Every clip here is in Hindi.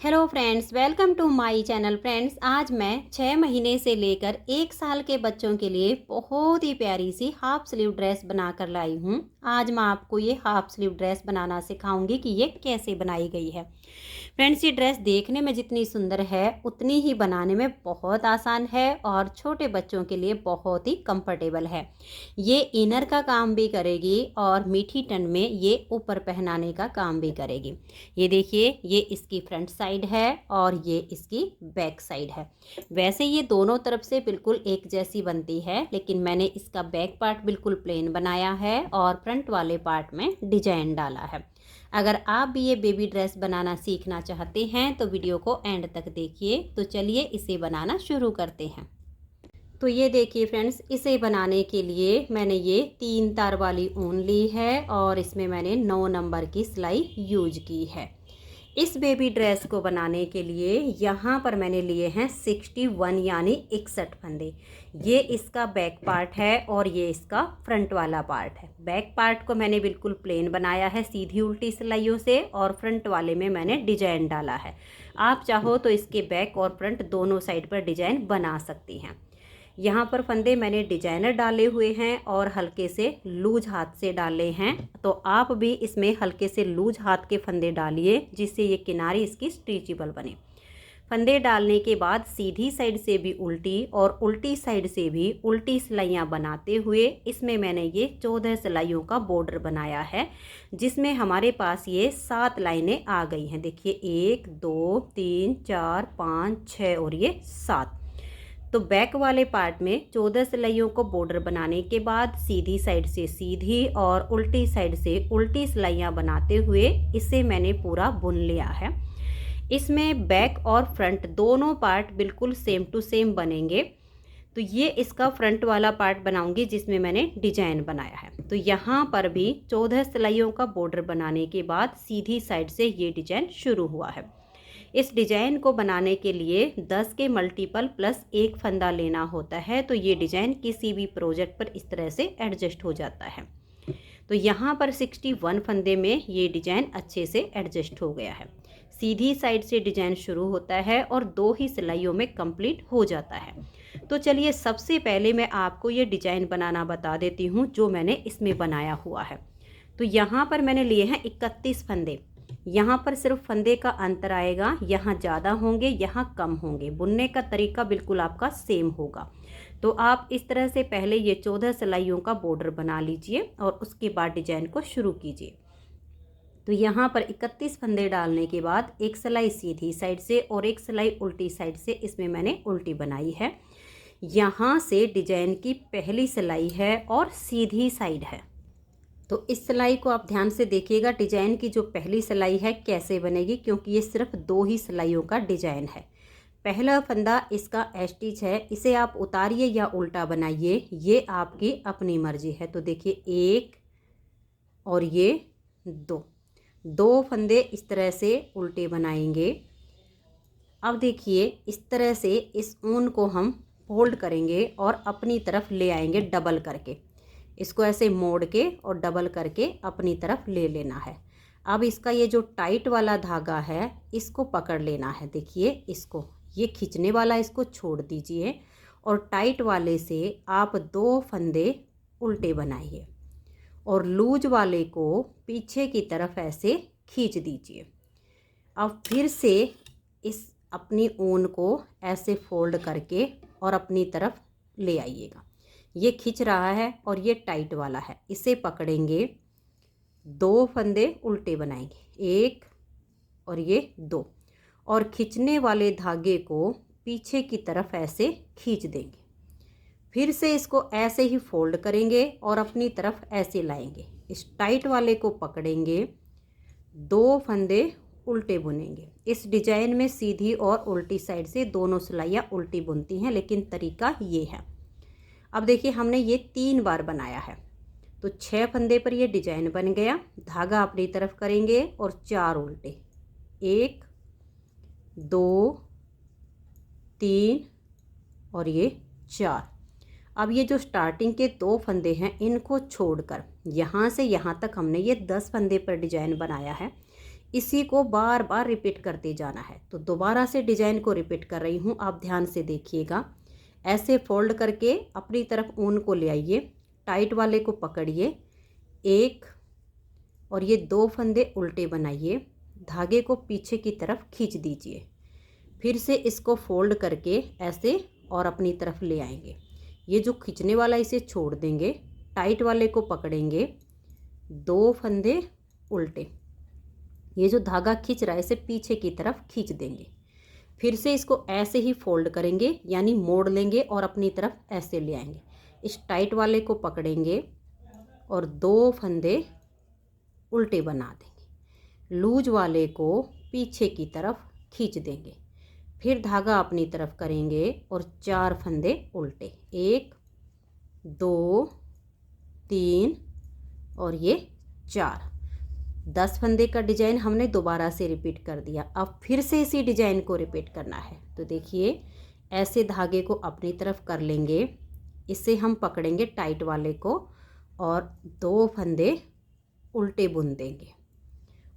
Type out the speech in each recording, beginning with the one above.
Hello friends, welcome to my channel. Friends, आज मैं 6 महीने से लेकर 1 साल के बच्चों के लिए बहुत ही प्यारी सी हाफ स्लीव ड्रेस बनाकर लाई हूँ। आज मैं आपको ये हाफ स्लीव ड्रेस बनाना सिखाऊंगी कि ये कैसे बनाई गई है। फ्रेंड्स, ये ड्रेस देखने में जितनी सुंदर है उतनी ही बनाने में बहुत आसान है और छोटे बच्चों के लिए बहुत ही कंफर्टेबल है। ये इनर का काम भी करेगी और मीठी टन में ये ऊपर पहनाने का काम भी करेगी। ये देखिए, ये इसकी फ्रंट साइड है और ये इसकी बैक साइड है। वैसे ये दोनों तरफ से बिल्कुल एक जैसी बनती है, लेकिन मैंने इसका बैक पार्ट बिल्कुल प्लेन बनाया है और फ्रंट वाले पार्ट में डिजाइन डाला है। अगर आप भी ये बेबी ड्रेस बनाना सीखना चाहते हैं तो वीडियो को एंड तक देखिए। तो चलिए इसे बनाना शुरू करते हैं। तो ये देखिए फ्रेंड्स, इसे बनाने के लिए मैंने ये 3 तार वाली ऊन ली है और इसमें मैंने 9 नंबर की सिलाई यूज की है। इस बेबी ड्रेस को बनाने के लिए यहाँ पर मैंने लिए हैं 61 यानी 61 फंदे। ये इसका बैक पार्ट है और ये इसका फ्रंट वाला पार्ट है। बैक पार्ट को मैंने बिल्कुल प्लेन बनाया है सीधी उल्टी सिलाइयों से और फ्रंट वाले में मैंने डिजाइन डाला है। आप चाहो तो इसके बैक और फ्रंट दोनों साइड पर डिजाइन बना सकती हैं। यहाँ पर फंदे मैंने डिजाइनर डाले हुए हैं और हल्के से लूज हाथ से डाले हैं। तो आप भी इसमें हल्के से लूज हाथ के फंदे डालिए जिससे ये किनारी इसकी स्ट्रेचेबल बने। फंदे डालने के बाद सीधी साइड से भी उल्टी और उल्टी साइड से भी उल्टी सिलाइयाँ बनाते हुए इसमें मैंने ये 14 सिलाइयों का बॉर्डर बनाया है, जिसमें हमारे पास ये 7 लाइनें आ गई हैं। देखिए 1 2 3 4 5 6 और ये 7। तो बैक वाले पार्ट में 14 सिलाइयों को बॉर्डर बनाने के बाद सीधी साइड से सीधी और उल्टी साइड से उल्टी सिलाइयाँ बनाते हुए इसे मैंने पूरा बुन लिया है। इसमें बैक और फ्रंट दोनों पार्ट बिल्कुल सेम टू सेम बनेंगे। तो ये इसका फ्रंट वाला पार्ट बनाऊंगी जिसमें मैंने डिजाइन बनाया है। तो यहाँ पर भी 14 सिलाइयों का बॉर्डर बनाने के बाद सीधी साइड से ये डिजाइन शुरू हुआ है। इस डिजाइन को बनाने के लिए 10 के मल्टीपल प्लस 1 फंदा लेना होता है। तो ये डिजाइन किसी भी प्रोजेक्ट पर इस तरह से एडजस्ट हो जाता है। तो यहाँ पर 61 फंदे में ये डिजाइन अच्छे से एडजस्ट हो गया है। सीधी साइड से डिजाइन शुरू होता है और 2 ही सिलाइयों में कंप्लीट हो जाता है। तो चलिए सबसे पहले मैं आपको ये डिजाइन बनाना बता देती हूँ जो मैंने इसमें बनाया हुआ है। तो यहाँ पर मैंने लिए हैं 31 फंदे। यहाँ पर सिर्फ फंदे का अंतर आएगा, यहाँ ज़्यादा होंगे यहाँ कम होंगे। बुनने का तरीका बिल्कुल आपका सेम होगा। तो आप इस तरह से पहले ये 14 सिलाइयों का बॉर्डर बना लीजिए और उसके बाद डिजाइन को शुरू कीजिए। तो यहाँ पर 31 फंदे डालने के बाद एक सिलाई सीधी साइड से और एक सिलाई उल्टी साइड से इसमें मैंने उल्टी बनाई है। यहाँ से डिजाइन की पहली सिलाई है और सीधी साइड है। तो इस सिलाई को आप ध्यान से देखिएगा, डिजाइन की जो पहली सिलाई है कैसे बनेगी, क्योंकि ये सिर्फ 2 ही सिलाइयों का डिजाइन है। पहला फंदा इसका स्टिच है, इसे आप उतारिए या उल्टा बनाइए, ये आपकी अपनी मर्जी है। तो देखिए 1 और ये 2 फंदे इस तरह से उल्टे बनाएंगे। अब देखिए इस तरह से इस ऊन को हम फोल्ड करेंगे और अपनी तरफ ले आएंगे डबल करके। इसको ऐसे मोड़ के और डबल करके अपनी तरफ ले लेना है। अब इसका ये जो टाइट वाला धागा है इसको पकड़ लेना है। देखिए इसको, ये खींचने वाला इसको छोड़ दीजिए और टाइट वाले से आप 2 फंदे उल्टे बनाइए और लूज वाले को पीछे की तरफ ऐसे खींच दीजिए। अब फिर से इस अपनी ऊन को ऐसे फोल्ड करके और अपनी तरफ ले आइएगा। ये खींच रहा है और ये टाइट वाला है, इसे पकड़ेंगे, 2 फंदे उल्टे बनाएंगे, 1 और ये 2, और खींचने वाले धागे को पीछे की तरफ ऐसे खींच देंगे। फिर से इसको ऐसे ही फोल्ड करेंगे और अपनी तरफ ऐसे लाएंगे। इस टाइट वाले को पकड़ेंगे, 2 फंदे उल्टे बुनेंगे। इस डिजाइन में सीधी और उल्टी साइड से दोनों सिलाइयाँ उल्टी बुनती हैं, लेकिन तरीका ये है। अब देखिए हमने ये 3 बार बनाया है। तो 6 फंदे पर ये डिजाइन बन गया। धागा अपनी तरफ करेंगे और 4 उल्टे, 1 2 3 और ये 4। अब ये जो स्टार्टिंग के 2 फंदे हैं इनको छोड़कर यहाँ से यहाँ तक हमने ये 10 फंदे पर डिजाइन बनाया है। इसी को बार बार रिपीट करते जाना है। तो दोबारा से डिजाइन को रिपीट कर रही हूँ, आप ध्यान से देखिएगा। ऐसे फोल्ड करके अपनी तरफ ऊन को ले आइए, टाइट वाले को पकड़िए, एक और ये 2 फंदे उल्टे बनाइए, धागे को पीछे की तरफ खींच दीजिए। फिर से इसको फोल्ड करके ऐसे और अपनी तरफ ले आएंगे। ये जो खींचने वाला इसे छोड़ देंगे, टाइट वाले को पकड़ेंगे, 2 फंदे उल्टे, ये जो धागा खींच रहा है इसे पीछे की तरफ खींच देंगे। फिर से इसको ऐसे ही फोल्ड करेंगे, यानी मोड़ लेंगे और अपनी तरफ ऐसे ले आएंगे। इस टाइट वाले को पकड़ेंगे और 2 फंदे उल्टे बना देंगे, लूज वाले को पीछे की तरफ खींच देंगे। फिर धागा अपनी तरफ करेंगे और 4 फंदे उल्टे, 1 2 3 और ये 4। 10 फंदे का डिजाइन हमने दोबारा से रिपीट कर दिया। अब फिर से इसी डिजाइन को रिपीट करना है। तो देखिए, ऐसे धागे को अपनी तरफ कर लेंगे, इसे हम पकड़ेंगे टाइट वाले को और 2 फंदे उल्टे बुन देंगे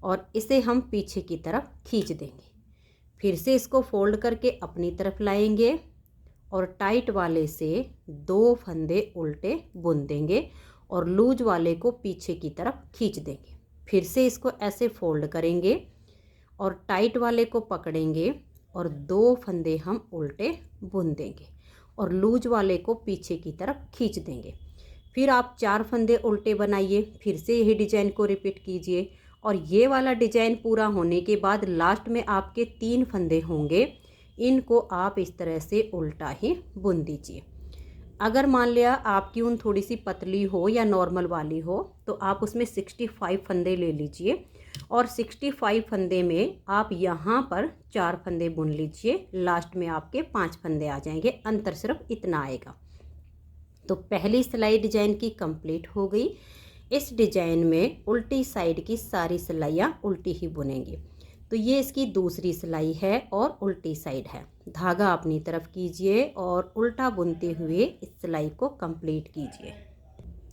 और इसे हम पीछे की तरफ खींच देंगे। फिर से इसको फोल्ड करके अपनी तरफ लाएंगे और टाइट वाले से 2 फंदे उल्टे बुन देंगे और लूज वाले को पीछे की तरफ खींच देंगे। फिर से इसको ऐसे फोल्ड करेंगे और टाइट वाले को पकड़ेंगे और 2 फंदे हम उल्टे बुन देंगे और लूज वाले को पीछे की तरफ खींच देंगे। फिर आप 4 फंदे उल्टे बनाइए, फिर से यही डिजाइन को रिपीट कीजिए और ये वाला डिजाइन पूरा होने के बाद लास्ट में आपके 3 फंदे होंगे, इनको आप इस तरह से उल्टा ही बुन दीजिए। अगर मान लिया आपकी ऊन थोड़ी सी पतली हो या नॉर्मल वाली हो तो आप उसमें 65 फंदे ले लीजिए और 65 फंदे में आप यहाँ पर 4 फंदे बुन लीजिए, लास्ट में आपके 5 फंदे आ जाएंगे, अंतर सिर्फ इतना आएगा। तो पहली सिलाई डिजाइन की कंप्लीट हो गई। इस डिजाइन में उल्टी साइड की सारी सिलाइयाँ उल्टी ही बुनेंगे। तो ये इसकी दूसरी सिलाई है और उल्टी साइड है। धागा अपनी तरफ कीजिए और उल्टा बुनते हुए इस सिलाई को कंप्लीट कीजिए।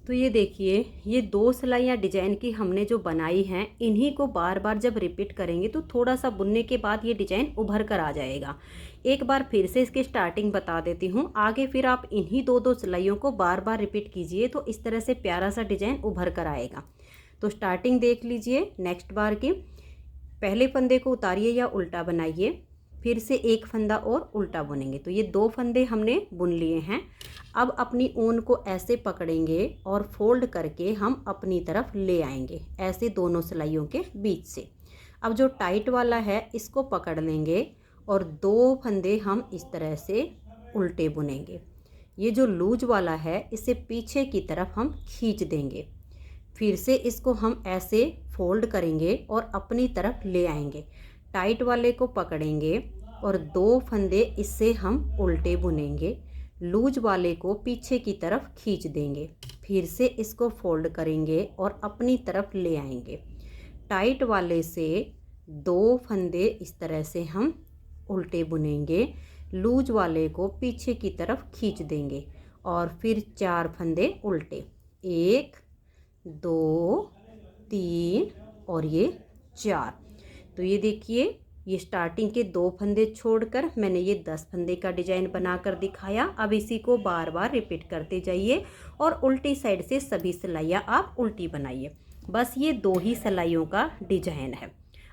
तो ये देखिए, ये 2 सिलाइयाँ डिजाइन की हमने जो बनाई हैं, इन्हीं को बार बार जब रिपीट करेंगे तो थोड़ा सा बुनने के बाद ये डिजाइन उभर कर आ जाएगा। एक बार फिर से इसकी स्टार्टिंग बता देती हूँ, आगे फिर आप इन्हीं 2 सिलाइयों को बार बार रिपीट कीजिए तो इस तरह से प्यारा सा डिजाइन उभर कर आएगा। तो स्टार्टिंग देख लीजिए नेक्स्ट बार की। पहले फंदे को उतारिए या उल्टा बनाइए, फिर से 1 फंदा और उल्टा बुनेंगे। तो ये 2 फंदे हमने बुन लिए हैं। अब अपनी ऊन को ऐसे पकड़ेंगे और फोल्ड करके हम अपनी तरफ ले आएंगे, ऐसे दोनों सिलाइयों के बीच से। अब जो टाइट वाला है इसको पकड़ लेंगे और 2 फंदे हम इस तरह से उल्टे बुनेंगे। ये जो लूज वाला है इसे पीछे की तरफ हम खींच देंगे। फिर से इसको हम ऐसे फोल्ड करेंगे और अपनी तरफ ले आएंगे, टाइट वाले को पकड़ेंगे और 2 फंदे इससे हम उल्टे बुनेंगे, लूज वाले को पीछे की तरफ खींच देंगे। फिर से इसको फोल्ड करेंगे और अपनी तरफ ले आएंगे, टाइट वाले से 2 फंदे इस तरह से हम उल्टे बुनेंगे, लूज वाले को पीछे की तरफ खींच देंगे और फिर 4 फंदे उल्टे, 1 2 3 और ये 4। तो ये देखिए, ये स्टार्टिंग के 2 फंदे छोड़कर मैंने ये 10 फंदे का डिजाइन बनाकर दिखाया। अब इसी को बार बार रिपीट करते जाइए और उल्टी साइड से सभी सिलाइयाँ आप उल्टी बनाइए। बस ये 2 ही सिलाइयों का डिजाइन है।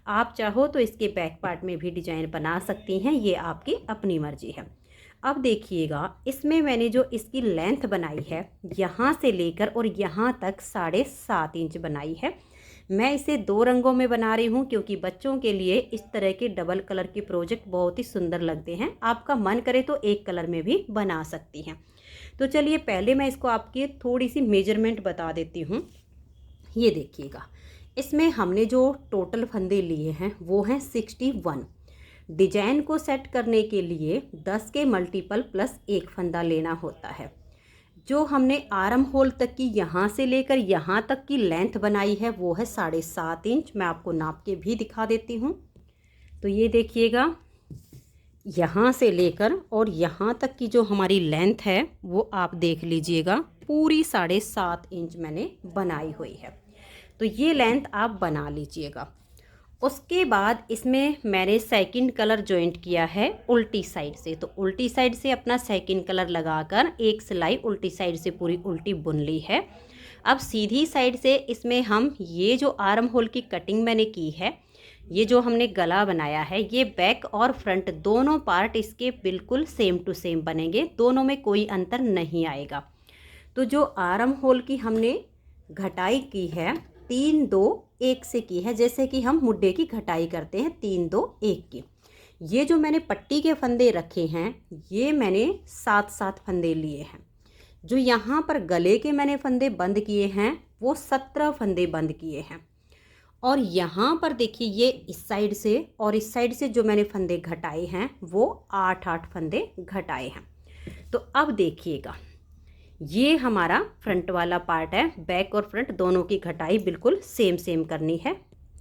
आप चाहो तो इसके बैक पार्ट में भी डिजाइन बना सकती हैं, ये आपकी अपनी मर्जी है। अब देखिएगा, इसमें मैंने जो इसकी लेंथ बनाई है यहाँ से लेकर और यहाँ तक 7.5 इंच बनाई है। मैं इसे 2 रंगों में बना रही हूँ क्योंकि बच्चों के लिए इस तरह के डबल कलर के प्रोजेक्ट बहुत ही सुंदर लगते हैं। आपका मन करे तो एक कलर में भी बना सकती हैं। तो चलिए पहले मैं इसको आपकी थोड़ी सी मेजरमेंट बता देती हूँ। ये देखिएगा, इसमें हमने जो टोटल फंदे लिए हैं वो हैं 61। डिजाइन को सेट करने के लिए 10 के मल्टीपल प्लस 1 फंदा लेना होता है। जो हमने आर्म होल तक की यहाँ से लेकर यहाँ तक की लेंथ बनाई है वो है 7.5 इंच। मैं आपको नाप के भी दिखा देती हूँ। तो ये देखिएगा, यहाँ से लेकर और यहाँ तक की जो हमारी लेंथ है वो आप देख लीजिएगा, पूरी 7.5 इंच मैंने बनाई हुई है। तो ये लेंथ आप बना लीजिएगा उसके बाद इसमें मैंने सेकंड कलर जॉइंट किया है उल्टी साइड से। तो उल्टी साइड से अपना सेकंड कलर लगाकर एक सिलाई उल्टी साइड से पूरी उल्टी बुन ली है। अब सीधी साइड से इसमें हम ये जो आर्म होल की कटिंग मैंने की है, ये जो हमने गला बनाया है, ये बैक और फ्रंट दोनों पार्ट इसके बिल्कुल सेम टू सेम बनेंगे, दोनों में कोई अंतर नहीं आएगा। तो जो आर्म होल की हमने घटाई की है 3 2 1 से की है, जैसे कि हम मुड्ढे की घटाई करते हैं 3 2 1 की। ये जो मैंने पट्टी के फंदे रखे हैं, ये मैंने 7 फंदे लिए हैं। जो यहाँ पर गले के मैंने फंदे बंद किए हैं वो 17 फंदे बंद किए हैं। और यहाँ पर देखिए ये इस साइड से और इस साइड से जो मैंने फंदे घटाए हैं वो 8 फंदे घटाए हैं। तो अब देखिएगा, ये हमारा फ्रंट वाला पार्ट है, बैक और फ्रंट दोनों की घटाई बिल्कुल सेम सेम करनी है।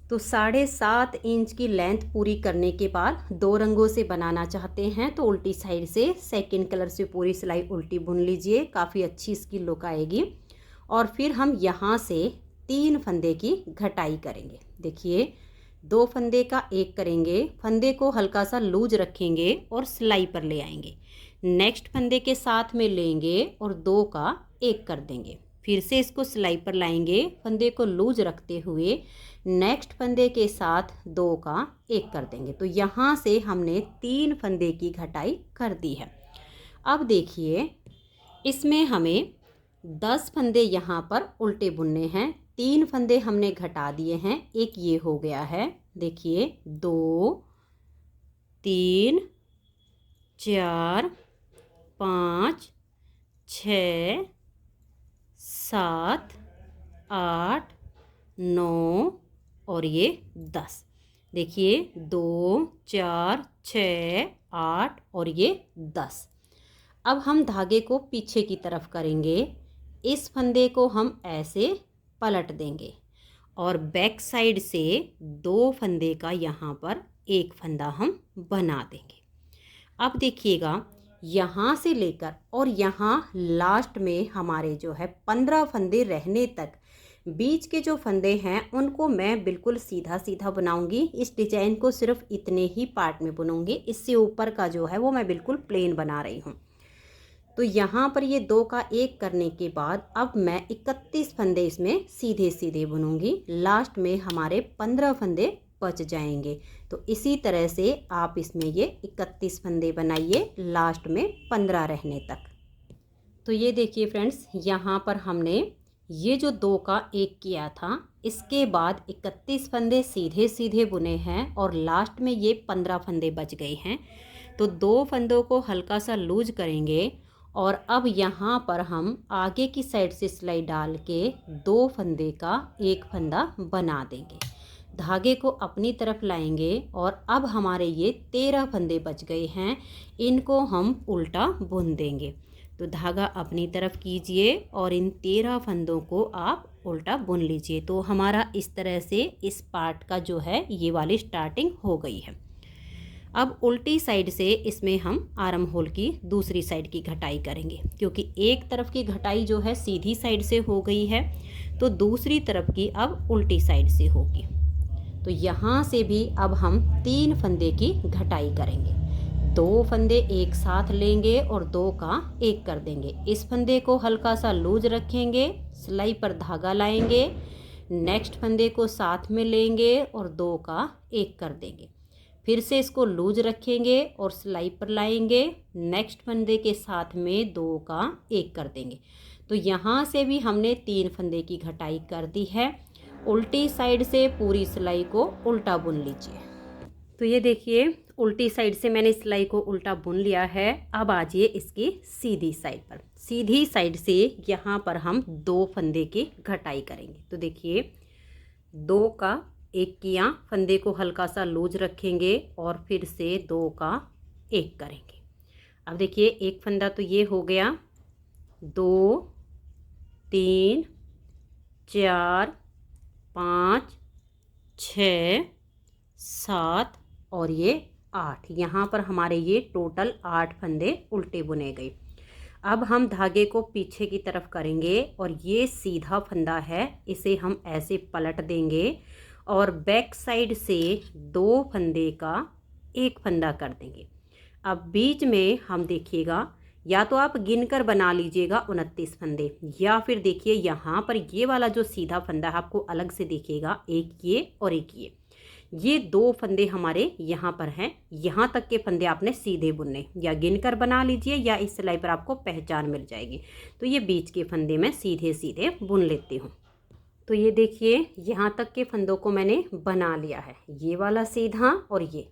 तो 7.5 इंच की लेंथ पूरी करने के बाद 2 रंगों से बनाना चाहते हैं तो उल्टी साइड से सेकंड कलर से पूरी सिलाई उल्टी बुन लीजिए, काफ़ी अच्छी इसकी लुक आएगी। और फिर हम यहाँ से 3 फंदे की घटाई करेंगे। देखिए 2 फंदे का 1 करेंगे, फंदे को हल्का सा लूज रखेंगे और सिलाई पर ले आएंगे। नेक्स्ट फंदे के साथ में लेंगे और 2 का 1 कर देंगे। फिर से इसको सिलाई पर लाएंगे, फंदे को लूज रखते हुए नेक्स्ट फंदे के साथ 2 का 1 कर देंगे। तो यहाँ से हमने 3 फंदे की घटाई कर दी है। अब देखिए इसमें हमें 10 फंदे यहाँ पर उल्टे बुनने हैं। 3 फंदे हमने घटा दिए हैं, एक ये हो गया है। देखिए 2 3 4 5 6 7 8 9 और ये 10। देखिए 2 4 6 8 और ये 10। अब हम धागे को पीछे की तरफ करेंगे, इस फंदे को हम ऐसे पलट देंगे और बैक साइड से 2 फंदे का यहाँ पर 1 फंदा हम बना देंगे। अब देखिएगा यहाँ से लेकर और यहाँ लास्ट में हमारे जो है 15 फंदे रहने तक बीच के जो फंदे हैं उनको मैं बिल्कुल सीधा सीधा बनाऊंगी। इस डिजाइन को सिर्फ इतने ही पार्ट में बुनूंगी, इससे ऊपर का जो है वो मैं बिल्कुल प्लेन बना रही हूँ। तो यहाँ पर ये 2 का 1 करने के बाद अब मैं 31 फंदे इसमें सीधे सीधे बुनूंगी। लास्ट में हमारे 15 फंदे बच जाएंगे। तो इसी तरह से आप इसमें ये 31 फंदे बनाइए, लास्ट में 15 रहने तक। तो ये देखिए फ्रेंड्स, यहाँ पर हमने ये जो 2 का 1 किया था, इसके बाद 31 फंदे सीधे सीधे बुने हैं और लास्ट में ये 15 फंदे बच गए हैं। तो 2 फंदों को हल्का सा लूज करेंगे और अब यहाँ पर हम आगे की साइड से सिलाई डाल के 2 फंदे का 1 फंदा बना देंगे। धागे को अपनी तरफ लाएंगे और अब हमारे ये 13 फंदे बच गए हैं, इनको हम उल्टा बुन देंगे। तो धागा अपनी तरफ कीजिए और इन 13 फंदों को आप उल्टा बुन लीजिए। तो हमारा इस तरह से इस पार्ट का जो है ये वाली स्टार्टिंग हो गई है। अब उल्टी साइड से इसमें हम आर्म होल की दूसरी साइड की घटाई करेंगे, क्योंकि एक तरफ की घटाई जो है सीधी साइड से हो गई है तो दूसरी तरफ की अब उल्टी साइड से होगी। तो यहाँ से भी अब हम 3 फंदे की घटाई करेंगे। 2 फंदे एक साथ लेंगे और 2 का 1 कर देंगे। इस फंदे को हल्का सा लूज रखेंगे, सिलाई पर धागा लाएंगे, नेक्स्ट फंदे को साथ में लेंगे और 2 का 1 कर देंगे। फिर से इसको लूज रखेंगे और सिलाई पर लाएंगे, नेक्स्ट फंदे के साथ में 2 का 1 कर देंगे। तो यहाँ से भी हमने 3 फंदे की घटाई कर दी है। उल्टी साइड से पूरी सिलाई को उल्टा बुन लीजिए। तो ये देखिए उल्टी साइड से मैंने सिलाई को उल्टा बुन लिया है। अब आ जाइए इसकी सीधी साइड पर। सीधी साइड से यहाँ पर हम 2 फंदे की घटाई करेंगे। तो देखिए 2 का 1 किया, फंदे को हल्का सा लूज रखेंगे और फिर से 2 का 1 करेंगे। अब देखिए एक फंदा तो ये हो गया, 2 3 4 5 6 7 और ये 8। यहाँ पर हमारे ये टोटल 8 फंदे उल्टे बुने गए। अब हम धागे को पीछे की तरफ करेंगे और ये सीधा फंदा है, इसे हम ऐसे पलट देंगे और बैक साइड से 2 फंदे का एक फंदा कर देंगे। अब बीच में हम देखिएगा, या तो आप गिनकर बना लीजिएगा 29 फंदे, या फिर देखिए यहाँ पर ये वाला जो सीधा फंदा है आपको अलग से दिखेगा, एक ये और एक ये 2 फंदे हमारे यहाँ पर हैं। यहाँ तक के फंदे आपने सीधे बुनने, या गिनकर बना लीजिए या इस सिलाई पर आपको पहचान मिल जाएगी। तो ये बीच के फंदे मैं सीधे सीधे बुन लेती हूँ। तो ये देखिए यहाँ तक के फंदों को मैंने बना लिया है, ये वाला सीधा और ये।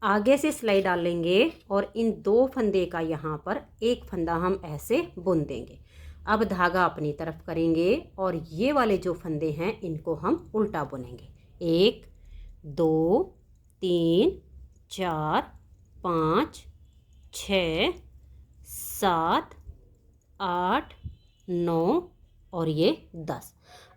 आगे से सिलाई डालेंगे और इन 2 फंदे का यहाँ पर एक फंदा हम ऐसे बुन देंगे। अब धागा अपनी तरफ करेंगे और ये वाले जो फंदे हैं इनको हम उल्टा बुनेंगे। 1 2 3 4 5 6 7 8 9 और ये 10।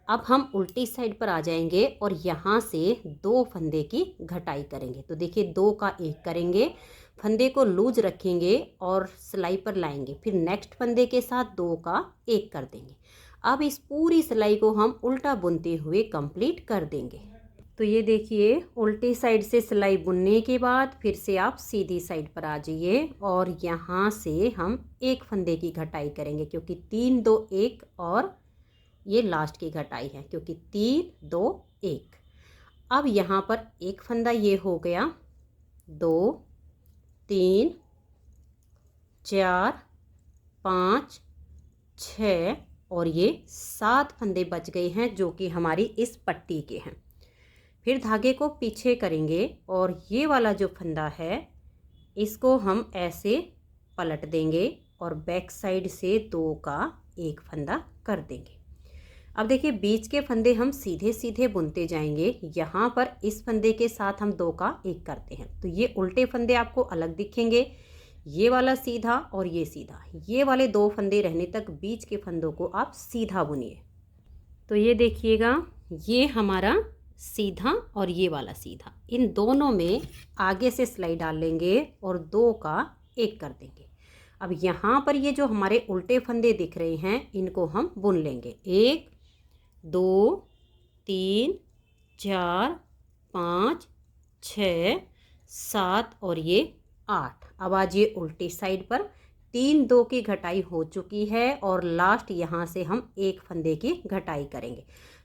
अब हम उल्टी साइड पर आ जाएंगे और यहाँ से 2 फंदे की घटाई करेंगे। तो देखिए 2 का 1 करेंगे, फंदे को लूज रखेंगे और सिलाई पर लाएंगे, फिर नेक्स्ट फंदे के साथ 2 का 1 कर देंगे। अब इस पूरी सिलाई को हम उल्टा बुनते हुए कंप्लीट कर देंगे। तो ये देखिए उल्टी साइड से सिलाई बुनने के बाद फिर से आप सीधी साइड पर आ जाइए और यहाँ से हम 1 फंदे की घटाई करेंगे, क्योंकि 3 2 1 और ये लास्ट की घटाई है, क्योंकि 3 2 1। अब यहाँ पर एक फंदा ये हो गया, 2 3 4 5 6 और ये 7 फंदे बच गए हैं जो कि हमारी इस पट्टी के हैं। फिर धागे को पीछे करेंगे और ये वाला जो फंदा है इसको हम ऐसे पलट देंगे और बैक साइड से 2 का 1 फंदा कर देंगे। अब देखिए बीच के फंदे हम सीधे सीधे बुनते जाएंगे। यहाँ पर इस फंदे के साथ हम 2 का 1 करते हैं, तो ये उल्टे फंदे आपको अलग दिखेंगे, ये वाला सीधा और ये सीधा। ये वाले 2 फंदे रहने तक बीच के फंदों को आप सीधा बुनिए। तो ये देखिएगा ये हमारा सीधा और ये वाला सीधा, इन दोनों में आगे से सिलाई डाल लेंगे और 2 का 1 कर देंगे। अब यहाँ पर ये जो हमारे उल्टे फंदे दिख रहे हैं इनको हम बुन लेंगे। 1 2 3 4 5 6 7 और ये 8। अब आज ये उल्टी साइड पर 3 2 की घटाई हो चुकी है और लास्ट यहाँ से हम 1 फंदे की घटाई करेंगे।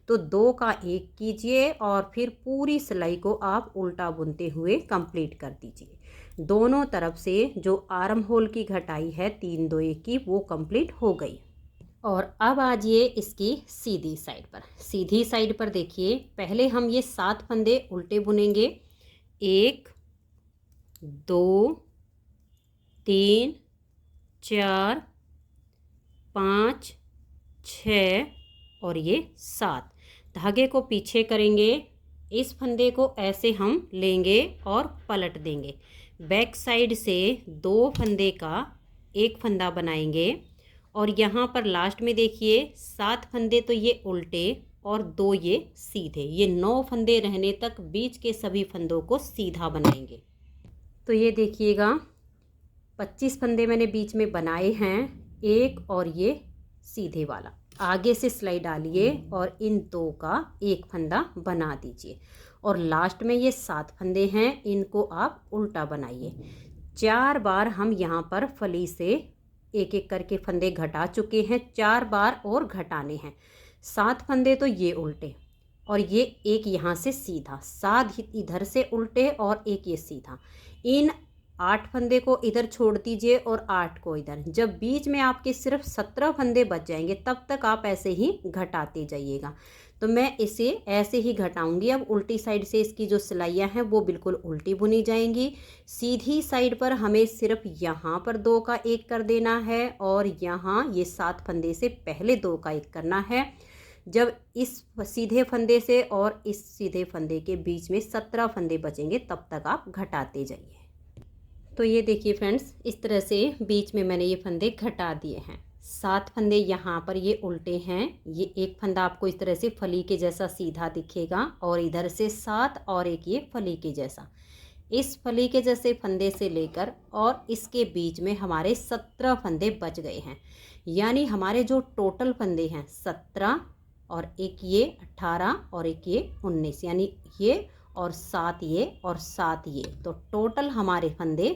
तो 2 का 1 कीजिए और फिर पूरी सिलाई को आप उल्टा बुनते हुए कंप्लीट कर दीजिए। दोनों तरफ से जो आर्म होल की घटाई है 3 2 1 की वो कंप्लीट हो गई। और अब आजिए इसकी सीधी साइड पर। सीधी साइड पर देखिए पहले हम ये 7 फंदे उल्टे बुनेंगे। 1 2 3 4 5 6 और ये 7। धागे को पीछे करेंगे, इस फंदे को ऐसे हम लेंगे और पलट देंगे। बैक साइड से 2 फंदे का 1 फंदा बनाएंगे और यहाँ पर लास्ट में देखिए 7 फंदे तो ये उल्टे और 2 ये सीधे, ये 9 फंदे रहने तक बीच के सभी फंदों को सीधा बनाएंगे। तो ये देखिएगा 25 फंदे मैंने बीच में बनाए हैं, एक और ये सीधे वाला। आगे से सिलाई डालिए और इन 2 का 1 फंदा बना दीजिए और लास्ट में ये 7 फंदे हैं इनको आप उल्टा बनाइए। 4 बार हम यहाँ पर फली से एक एक करके फंदे घटा चुके हैं, 4 बार और घटाने हैं। 7 फंदे तो ये उल्टे और ये एक यहाँ से सीधा, 7 इधर से उल्टे और एक ये सीधा। इन 8 फंदे को इधर छोड़ दीजिए और 8 को इधर। जब बीच में आपके सिर्फ 17 फंदे बच जाएंगे तब तक आप ऐसे ही घटाते जाइएगा। तो मैं इसे ऐसे ही घटाऊंगी। अब उल्टी साइड से इसकी जो सिलाइयाँ हैं वो बिल्कुल उल्टी बुनी जाएंगी। सीधी साइड पर हमें सिर्फ यहाँ पर 2 का 1 कर देना है और यहाँ ये 7 फंदे से पहले 2 का 1 करना है। जब इस सीधे फंदे से और इस सीधे फंदे के बीच में 17 फंदे बचेंगे तब तक आप घटाते जाइए। तो ये देखिए फ्रेंड्स, इस तरह से बीच में मैंने ये फंदे घटा दिए हैं। 7 फंदे यहाँ पर ये उल्टे हैं, ये एक फंदा आपको इस तरह से फली के जैसा सीधा दिखेगा और इधर से 7 और एक ये फली के जैसा। इस फली के जैसे फंदे से लेकर और इसके बीच में हमारे 17 फंदे बच गए हैं, यानी हमारे जो टोटल फंदे हैं 17 और एक ये 18 और एक ये 19, यानी ये और 7 ये और 7 ये, तो टोटल हमारे फंदे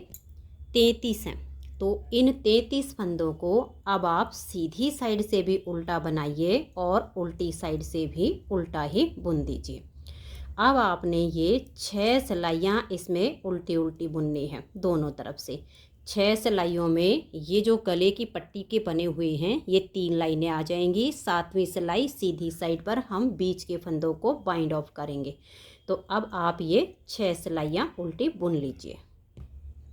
33 हैं। तो इन 33 फंदों को अब आप सीधी साइड से भी उल्टा बनाइए और उल्टी साइड से भी उल्टा ही बुन दीजिए। अब आपने ये 6 सिलाइयाँ इसमें उल्टी उल्टी बुननी है दोनों तरफ से। 6 सिलाइयों में ये जो गले की पट्टी के बने हुए हैं ये 3 लाइनें आ जाएंगी। 7वीं सिलाई सीधी साइड पर हम बीच के फंदों को बाइंड ऑफ करेंगे। तो अब आप ये 6 सिलाइयाँ उल्टी बुन लीजिए।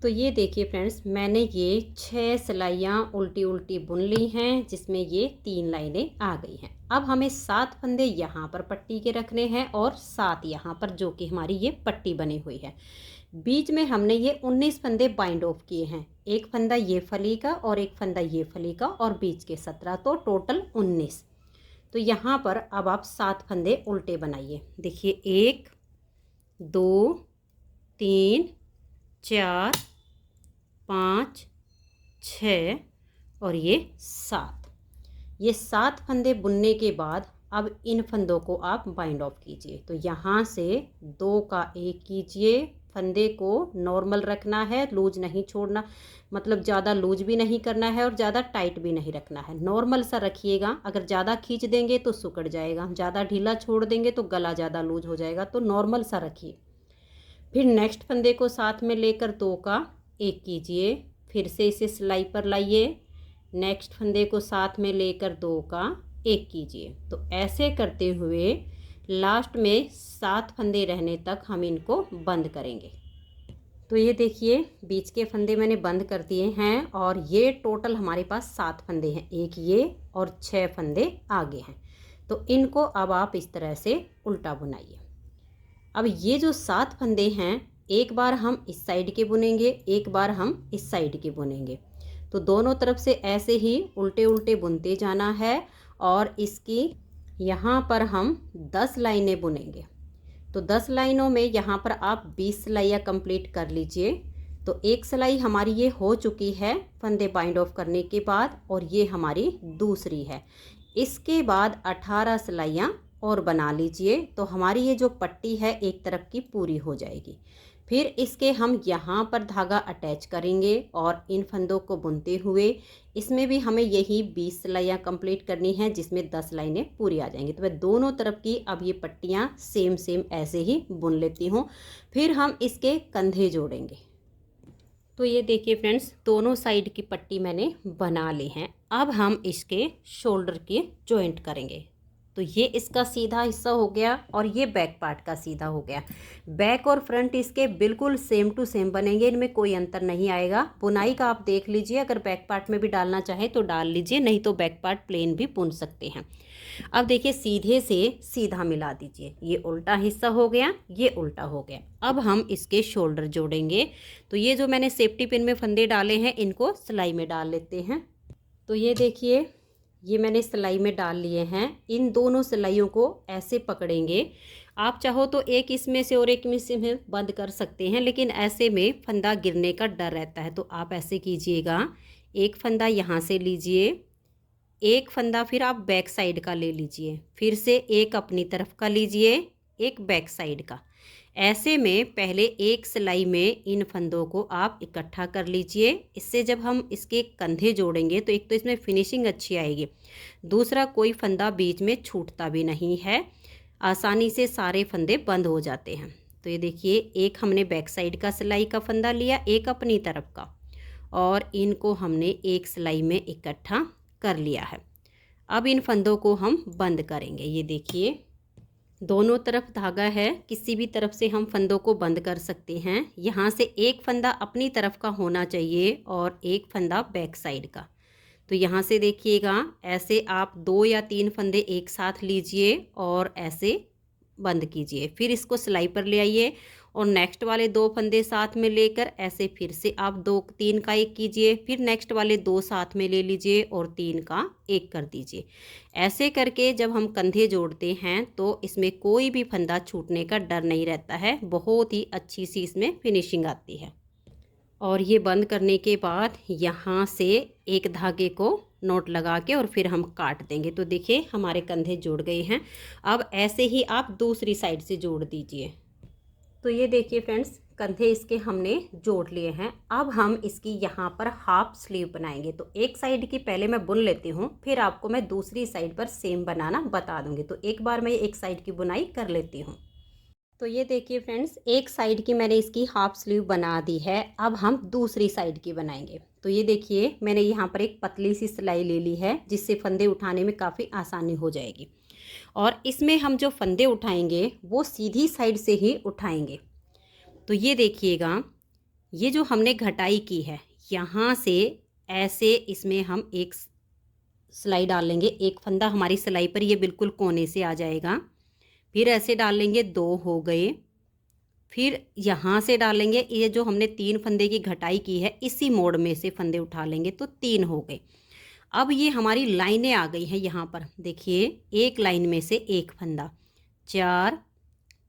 तो ये देखिए फ्रेंड्स, मैंने ये 6 सिलाइयाँ उल्टी उल्टी बुन ली हैं, जिसमें ये 3 लाइनें आ गई हैं। अब हमें 7 फंदे यहाँ पर पट्टी के रखने हैं और 7 यहाँ पर, जो कि हमारी ये पट्टी बनी हुई है। बीच में हमने ये 19 फंदे बाइंड ऑफ किए हैं। एक फंदा ये फली का और एक फंदा ये फली का और बीच के 17, तो टोटल 19। तो यहाँ पर अब आप 7 फंदे उल्टे बनाइए। देखिए 1 2 3 4 5 6 और ये 7। ये 7 फंदे बुनने के बाद अब इन फंदों को आप बाइंड ऑफ कीजिए। तो यहाँ से 2 का 1 कीजिए। फंदे को नॉर्मल रखना है, लूज नहीं छोड़ना, मतलब ज़्यादा लूज भी नहीं करना है और ज़्यादा टाइट भी नहीं रखना है। नॉर्मल सा रखिएगा। अगर ज़्यादा खींच देंगे तो सिकुड़ जाएगा, ज़्यादा ढीला छोड़ देंगे तो गला ज़्यादा लूज हो जाएगा। तो नॉर्मल सा रखिए। फिर नेक्स्ट फंदे को साथ में लेकर 2 का 1 कीजिए। फिर से इसे सिलाई पर लाइए। नेक्स्ट फंदे को साथ में लेकर 2 का 1 कीजिए। तो ऐसे करते हुए लास्ट में 7 फंदे रहने तक हम इनको बंद करेंगे। तो ये देखिए बीच के फंदे मैंने बंद कर दिए हैं और ये टोटल हमारे पास 7 फंदे हैं। एक ये और 6 फंदे आगे हैं। तो इनको अब आप इस तरह से उल्टा बुनाइए। अब ये जो 7 फंदे हैं, एक बार हम इस साइड के बुनेंगे, एक बार हम इस साइड के बुनेंगे। तो दोनों तरफ से ऐसे ही उल्टे उल्टे बुनते जाना है और इसकी यहाँ पर हम 10 लाइनें बुनेंगे। तो 10 लाइनों में यहाँ पर आप 20 सिलाइयाँ कंप्लीट कर लीजिए। तो एक सिलाई हमारी ये हो चुकी है फंदे बाइंड ऑफ करने के बाद, और ये हमारी दूसरी है। इसके बाद 18 सिलाइयाँ और बना लीजिए। तो हमारी ये जो पट्टी है एक तरफ की पूरी हो जाएगी। फिर इसके हम यहाँ पर धागा अटैच करेंगे और इन फंदों को बुनते हुए इसमें भी हमें यही 20 सिलाइयाँ कंप्लीट करनी है, जिसमें 10 लाइनें पूरी आ जाएंगी। तो मैं दोनों तरफ की अब ये पट्टियाँ सेम ऐसे ही बुन लेती हूँ। फिर हम इसके कंधे जोड़ेंगे। तो ये देखिए फ्रेंड्स, दोनों साइड की पट्टी मैंने बना ली है। अब हम इसके शोल्डर के जॉइंट करेंगे। तो ये इसका सीधा हिस्सा हो गया और ये बैक पार्ट का सीधा हो गया। बैक और फ्रंट इसके बिल्कुल सेम टू सेम बनेंगे, इनमें कोई अंतर नहीं आएगा। बुनाई का आप देख लीजिए, अगर बैक पार्ट में भी डालना चाहे तो डाल लीजिए, नहीं तो बैक पार्ट प्लेन भी बुन सकते हैं। अब देखिए सीधे से सीधा मिला दीजिए। ये उल्टा हिस्सा हो गया, ये उल्टा हो गया। अब हम इसके शोल्डर जोड़ेंगे। तो ये जो मैंने सेफ्टी पिन में फंदे डाले हैं, इनको सिलाई में डाल लेते हैं। तो ये देखिए, ये मैंने सिलाई में डाल लिए हैं। इन दोनों सिलाइयों को ऐसे पकड़ेंगे। आप चाहो तो एक इसमें से और एक इसमें बंद कर सकते हैं, लेकिन ऐसे में फंदा गिरने का डर रहता है। तो आप ऐसे कीजिएगा, एक फंदा यहाँ से लीजिए, एक फंदा फिर आप बैक साइड का ले लीजिए, फिर से एक अपनी तरफ का लीजिए, एक बैक साइड का। ऐसे में पहले एक सिलाई में इन फंदों को आप इकट्ठा कर लीजिए। इससे जब हम इसके कंधे जोड़ेंगे तो एक तो इसमें फिनिशिंग अच्छी आएगी, दूसरा कोई फंदा बीच में छूटता भी नहीं है, आसानी से सारे फंदे बंद हो जाते हैं। तो ये देखिए, एक हमने बैक साइड का सिलाई का फंदा लिया, एक अपनी तरफ का, और इनको हमने एक सिलाई में इकट्ठा कर लिया है। अब इन फंदों को हम बंद करेंगे। ये देखिए, दोनों तरफ धागा है, किसी भी तरफ से हम फंदों को बंद कर सकते हैं। यहाँ से एक फंदा अपनी तरफ का होना चाहिए और एक फंदा बैक साइड का। तो यहाँ से देखिएगा, ऐसे आप 2 या 3 फंदे एक साथ लीजिए और ऐसे बंद कीजिए। फिर इसको सिलाई पर ले आइए और नेक्स्ट वाले 2 फंदे साथ में लेकर ऐसे फिर से आप 2-3 का 1 कीजिए। फिर नेक्स्ट वाले 2 साथ में ले लीजिए और 3 का 1 कर दीजिए। ऐसे करके जब हम कंधे जोड़ते हैं तो इसमें कोई भी फंदा छूटने का डर नहीं रहता है। बहुत ही अच्छी सी इसमें फिनिशिंग आती है। और ये बंद करने के बाद यहाँ से एक धागे को नोट लगा के और फिर हम काट देंगे। तो देखिए हमारे कंधे जुड़ गए हैं। अब ऐसे ही आप दूसरी साइड से जोड़ दीजिए। तो ये देखिए फ्रेंड्स, कंधे इसके हमने जोड़ लिए हैं। अब हम इसकी यहाँ पर हाफ स्लीव बनाएंगे। तो एक साइड की पहले मैं बुन लेती हूँ, फिर आपको मैं दूसरी साइड पर सेम बनाना बता दूँगी। तो एक बार मैं एक साइड की बुनाई कर लेती हूँ। तो ये देखिए फ्रेंड्स, एक साइड की मैंने इसकी हाफ स्लीव बना दी है। अब हम दूसरी साइड की बनाएंगे। तो ये देखिए मैंने यहाँ पर एक पतली सी सिलाई ले ली है, जिससे फंदे उठाने में काफ़ी आसानी हो जाएगी। और इसमें हम जो फंदे उठाएंगे वो सीधी साइड से ही उठाएंगे। तो ये देखिएगा, ये जो हमने घटाई की है, यहाँ से ऐसे इसमें हम एक सिलाई डाल लेंगे। एक फंदा हमारी सिलाई पर ये बिल्कुल कोने से आ जाएगा। फिर ऐसे डाल लेंगे, 2 हो गए। फिर यहाँ से डालेंगे, ये जो हमने 3 फंदे की घटाई की है इसी मोड़ में से फंदे उठा लेंगे, तो 3 हो गए। अब ये हमारी लाइनें आ गई हैं। यहाँ पर देखिए एक लाइन में से एक फंदा, 4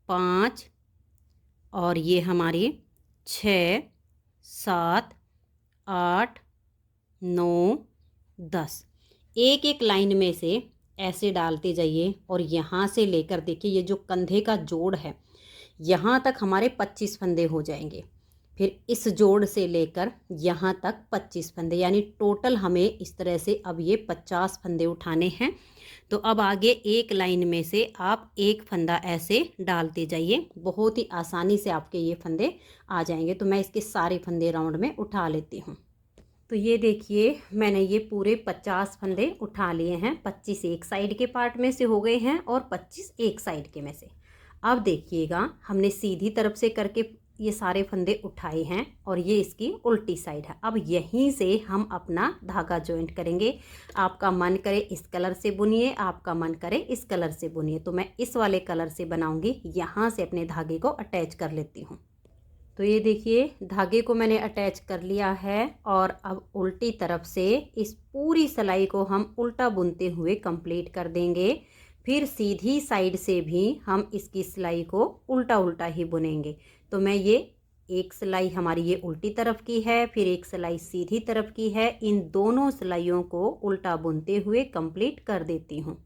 5 और ये हमारी 6 7 8 9 10, एक एक लाइन में से ऐसे डालते जाइए। और यहाँ से लेकर देखिए ये जो कंधे का जोड़ है, यहाँ तक हमारे 25 फंदे हो जाएंगे। फिर इस जोड़ से लेकर यहाँ तक 25 फंदे, यानी टोटल हमें इस तरह से अब ये 50 फंदे उठाने हैं। तो अब आगे एक लाइन में से आप एक फंदा ऐसे डालते जाइए। बहुत ही आसानी से आपके ये फंदे आ जाएंगे। तो मैं इसके सारे फंदे राउंड में उठा लेती हूँ। तो ये देखिए मैंने ये पूरे 50 फंदे उठा लिए हैं। 25 एक साइड के पार्ट में से हो गए हैं और 25 एक साइड के में से। अब देखिएगा हमने सीधी तरफ से करके ये सारे फंदे उठाए हैं और ये इसकी उल्टी साइड है। अब यहीं से हम अपना धागा जॉइंट करेंगे। आपका मन करे इस कलर से बुनिए, आपका मन करे इस कलर से बुनिए। तो मैं इस वाले कलर से बनाऊंगी। यहाँ से अपने धागे को अटैच कर लेती हूँ। तो ये देखिए धागे को मैंने अटैच कर लिया है और अब उल्टी तरफ से इस पूरी सिलाई को हम उल्टा बुनते हुए कंप्लीट कर देंगे। फिर सीधी साइड से भी हम इसकी सिलाई को उल्टा उल्टा ही बुनेंगे। तो मैं ये एक सिलाई हमारी ये उल्टी तरफ की है, फिर एक सिलाई सीधी तरफ की है। इन दोनों सिलाइयों को उल्टा बुनते हुए कंप्लीट कर देती हूँ।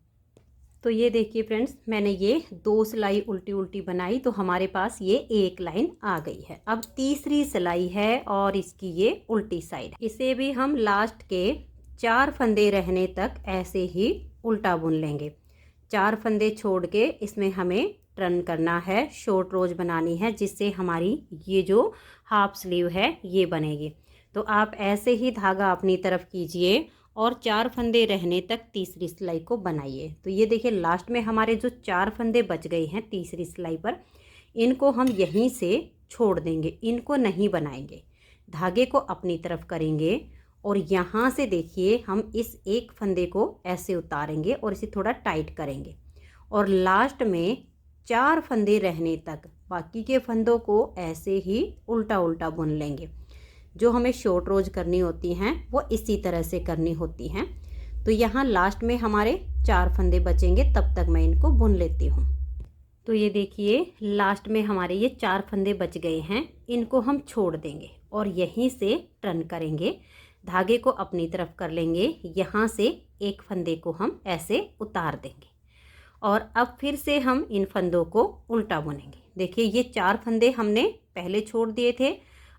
तो ये देखिए फ्रेंड्स, मैंने ये 2 सिलाई उल्टी उल्टी बनाई, तो हमारे पास ये एक लाइन आ गई है। अब तीसरी सिलाई है और इसकी ये उल्टी साइड। इसे भी हम लास्ट के 4 फंदे रहने तक ऐसे ही उल्टा बुन लेंगे। 4 फंदे छोड़ के इसमें हमें टर्न करना है, शॉर्ट रोज बनानी है, जिससे हमारी ये जो हाफ स्लीव है ये बनेगी। तो आप ऐसे ही धागा अपनी तरफ कीजिए और 4 फंदे रहने तक तीसरी सिलाई को बनाइए। तो ये देखिए लास्ट में हमारे जो 4 फंदे बच गए हैं तीसरी सिलाई पर, इनको हम यहीं से छोड़ देंगे, इनको नहीं बनाएंगे। धागे को अपनी तरफ करेंगे और यहाँ से देखिए हम इस एक फंदे को ऐसे उतारेंगे और इसे थोड़ा टाइट करेंगे। और लास्ट में 4 फंदे रहने तक बाकी के फंदों को ऐसे ही उल्टा उल्टा बुन लेंगे। जो हमें शॉर्ट रोज करनी होती हैं वो इसी तरह से करनी होती हैं। तो यहाँ लास्ट में हमारे 4 फंदे बचेंगे, तब तक मैं इनको बुन लेती हूँ। तो ये देखिए लास्ट में हमारे ये 4 फंदे बच गए हैं, इनको हम छोड़ देंगे और यहीं से टर्न करेंगे। धागे को अपनी तरफ कर लेंगे, यहाँ से एक फंदे को हम ऐसे उतार देंगे और अब फिर से हम इन फंदों को उल्टा बुनेंगे। देखिए ये 4 फंदे हमने पहले छोड़ दिए थे,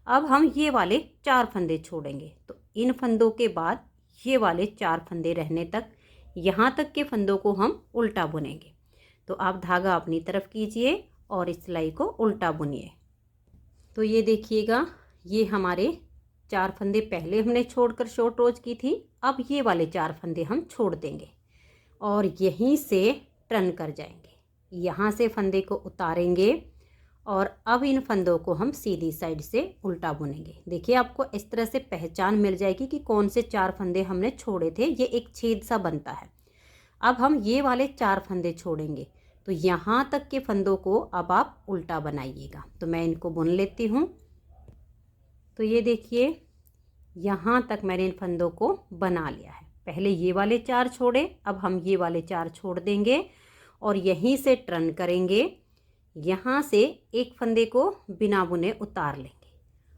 अब हम ये वाले 4 फंदे छोड़ेंगे। तो इन फंदों के बाद ये वाले 4 फंदे रहने तक, यहाँ तक के फंदों को हम उल्टा बुनेंगे। तो आप धागा अपनी तरफ कीजिए और इस सिलाई को उल्टा बुनिए। तो ये देखिएगा ये हमारे 4 फंदे पहले हमने छोड़कर शॉर्ट रोज की थी, अब ये वाले 4 फंदे हम छोड़ देंगे और यहीं से टर्न कर जाएंगे। यहाँ से फंदे को उतारेंगे और अब इन फंदों को हम सीधी साइड से उल्टा बुनेंगे। देखिए आपको इस तरह से पहचान मिल जाएगी कि कौन से 4 फंदे हमने छोड़े थे। ये एक छेद सा बनता है। अब हम ये वाले 4 फंदे छोड़ेंगे, तो यहाँ तक के फंदों को अब आप उल्टा बनाइएगा। तो मैं इनको बुन लेती हूँ। तो ये देखिए यहाँ तक मैंने इन फंदों को बना लिया है। पहले ये वाले 4 छोड़े, अब हम ये वाले 4 छोड़ देंगे और यहीं से टर्न करेंगे। यहाँ से एक फंदे को बिना बुने उतार लेंगे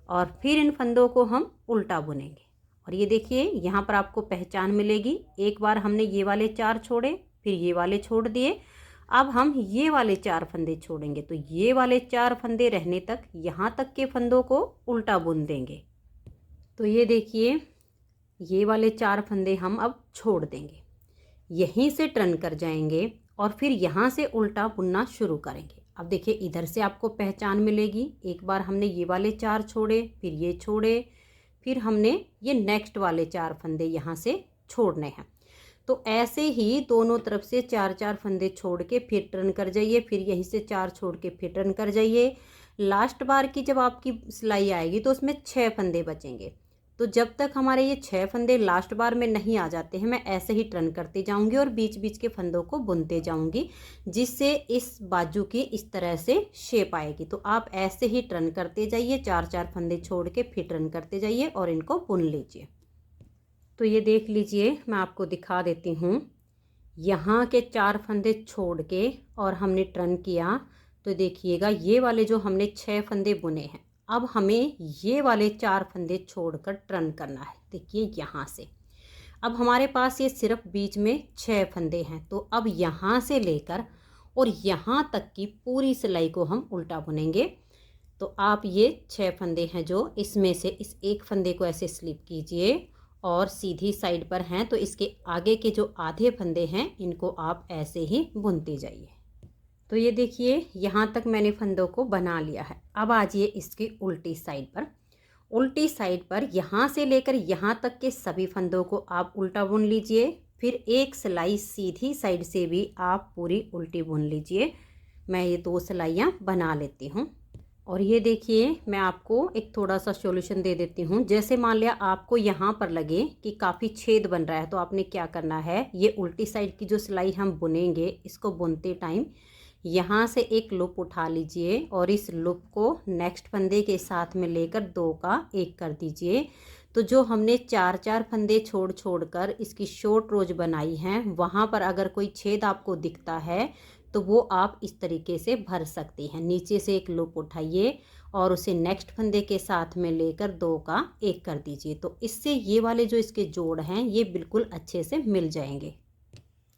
और फिर इन फंदों को हम उल्टा बुनेंगे और ये देखिए यहाँ पर आपको पहचान मिलेगी। एक बार हमने ये वाले 4 छोड़े, फिर ये वाले छोड़ दिए, अब हम ये वाले 4 फंदे छोड़ेंगे। तो ये वाले 4 फंदे रहने तक यहाँ तक के फंदों को उल्टा बुन देंगे। तो ये देखिए ये वाले 4 फंदे हम अब छोड़ देंगे, यहीं से टर्न कर जाएंगे और फिर यहाँ से उल्टा बुनना शुरू करेंगे। अब देखिए इधर से आपको पहचान मिलेगी। एक बार हमने ये वाले 4 छोड़े, फिर ये छोड़े, फिर हमने ये नेक्स्ट वाले 4 फंदे यहाँ से छोड़ने हैं। तो ऐसे ही दोनों तरफ से 4-4 फंदे छोड़ के फिर टर्न कर जाइए, फिर यहीं से 4 छोड़ के फिर टर्न कर जाइए। लास्ट बार की जब आपकी सिलाई आएगी तो उसमें 6 फंदे बचेंगे। तो जब तक हमारे ये 6 फंदे लास्ट बार में नहीं आ जाते हैं, मैं ऐसे ही टर्न करती जाऊंगी और बीच बीच के फंदों को बुनते जाऊंगी, जिससे इस बाजू की इस तरह से शेप आएगी। तो आप ऐसे ही टर्न करते जाइए, 4-4 फंदे छोड़ के फिर टर्न करते जाइए और इनको बुन लीजिए। तो ये देख लीजिए, मैं आपको दिखा देती हूँ। यहाँ के 4 फंदे छोड़ के और हमने टर्न किया, तो देखिएगा ये वाले जो हमने 6 फंदे बुने हैं, अब हमें ये वाले 4 फंदे छोड़कर टर्न करना है। देखिए यहाँ से अब हमारे पास ये सिर्फ बीच में 6 फंदे हैं। तो अब यहाँ से लेकर और यहाँ तक की पूरी सिलाई को हम उल्टा बुनेंगे। तो आप ये 6 फंदे हैं जो, इसमें से इस एक फंदे को ऐसे स्लिप कीजिए और सीधी साइड पर हैं, तो इसके आगे के जो आधे फंदे हैं इनको आप ऐसे ही बुनते जाइए। तो ये देखिए यहाँ तक मैंने फंदों को बना लिया है। अब आ जाइए इसकी उल्टी साइड पर। उल्टी साइड पर यहाँ से लेकर यहाँ तक के सभी फंदों को आप उल्टा बुन लीजिए। फिर एक सिलाई सीधी साइड से भी आप पूरी उल्टी बुन लीजिए। मैं ये 2 सिलाइयाँ बना लेती हूँ। और ये देखिए मैं आपको एक थोड़ा सा सॉल्यूशन दे देती हूँ। जैसे मान लिया आपको यहाँ पर लगे कि काफ़ी छेद बन रहा है, तो आपने क्या करना है, ये उल्टी साइड की जो सिलाई हम बुनेंगे, इसको बुनते टाइम यहाँ से एक लूप उठा लीजिए और इस लूप को नेक्स्ट फंदे के साथ में लेकर 2 का 1 कर दीजिए। तो जो हमने 4-4 फंदे छोड़ छोड़ कर इसकी शॉर्ट रोज बनाई हैं, वहाँ पर अगर कोई छेद आपको दिखता है तो वो आप इस तरीके से भर सकती हैं। नीचे से एक लूप उठाइए और उसे नेक्स्ट फंदे के साथ में लेकर 2 का 1 कर दीजिए। तो इससे ये वाले जो इसके जोड़ हैं ये बिल्कुल अच्छे से मिल जाएंगे।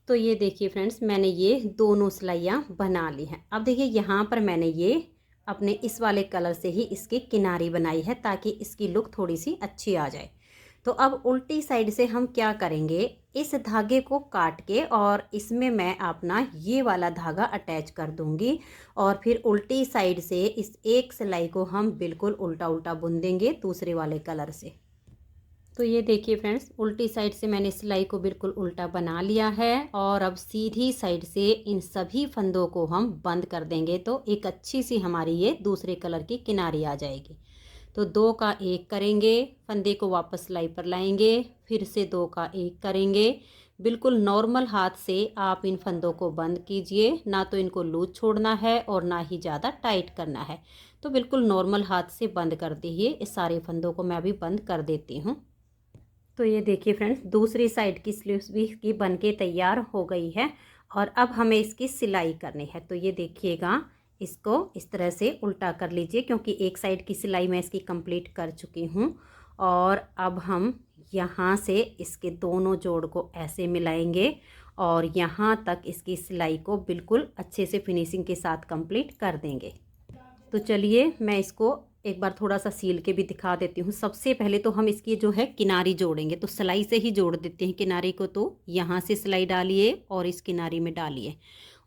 तो ये देखिए फ्रेंड्स, मैंने ये दोनों सिलाइयाँ बना ली हैं। अब देखिए यहाँ पर मैंने ये अपने इस वाले कलर से ही इसकी किनारी बनाई है ताकि इसकी लुक थोड़ी सी अच्छी आ जाए। तो अब उल्टी साइड से हम क्या करेंगे, इस धागे को काट के और इसमें मैं अपना ये वाला धागा अटैच कर दूंगी और फिर उल्टी साइड से इस एक सिलाई को हम बिल्कुल उल्टा उल्टा बुन देंगे दूसरे वाले कलर से। तो ये देखिए फ्रेंड्स, उल्टी साइड से मैंने सिलाई को बिल्कुल उल्टा बना लिया है और अब सीधी साइड से इन सभी फंदों को हम बंद कर देंगे। तो एक अच्छी सी हमारी ये दूसरे कलर की किनारी आ जाएगी। तो 2 का 1 करेंगे, फंदे को वापस सिलाई पर लाएंगे, फिर से 2 का 1 करेंगे। बिल्कुल नॉर्मल हाथ से आप इन फंदों को बंद कीजिए, ना तो इनको लूज छोड़ना है और ना ही ज़्यादा टाइट करना है। तो बिल्कुल नॉर्मल हाथ से बंद कर दीजिए। इस सारे फंदों को मैं अभी बंद कर देती हूँ। तो ये देखिए फ्रेंड्स, दूसरी साइड की स्लीव्स भी इसकी बन के तैयार हो गई है और अब हमें इसकी सिलाई करनी है। तो ये देखिएगा, इसको इस तरह से उल्टा कर लीजिए क्योंकि एक साइड की सिलाई मैं इसकी कंप्लीट कर चुकी हूँ। और अब हम यहाँ से इसके दोनों जोड़ को ऐसे मिलाएंगे और यहाँ तक इसकी सिलाई को बिल्कुल अच्छे से फिनिशिंग के साथ कंप्लीट कर देंगे। तो चलिए मैं इसको एक बार थोड़ा सा सील के भी दिखा देती हूँ। सबसे पहले तो हम इसकी जो है किनारी जोड़ेंगे, तो सिलाई से ही जोड़ देते हैं किनारी को। तो यहाँ से सिलाई डालिए और इस किनारी में डालिए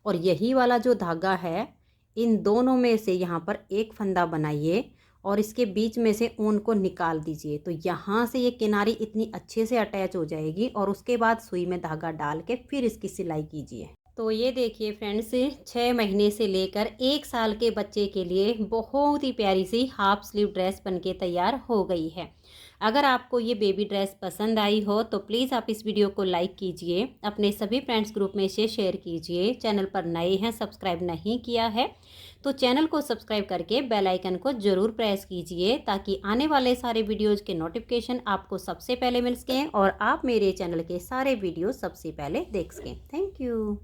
और यही वाला जो धागा है इन दोनों में से यहाँ पर एक फंदा बनाइए और इसके बीच में से ऊन को निकाल दीजिए। तो यहाँ से ये किनारी इतनी अच्छे से अटैच हो जाएगी और उसके बाद सुई में धागा डाल के फिर इसकी सिलाई कीजिए। तो ये देखिए फ्रेंड्स, 6 महीने से लेकर 1 साल के बच्चे के लिए बहुत ही प्यारी सी हाफ स्लीव ड्रेस बनके तैयार हो गई है। अगर आपको ये बेबी ड्रेस पसंद आई हो तो प्लीज़ आप इस वीडियो को लाइक कीजिए, अपने सभी फ्रेंड्स ग्रुप में इसे शेयर कीजिए। चैनल पर नए हैं, सब्सक्राइब नहीं किया है तो चैनल को सब्सक्राइब करके बेल आइकन को ज़रूर प्रेस कीजिए ताकि आने वाले सारे वीडियोज़ के नोटिफिकेशन आपको सबसे पहले मिल सकें और आप मेरे चैनल के सारे वीडियो सबसे पहले देख सकें। Thank you.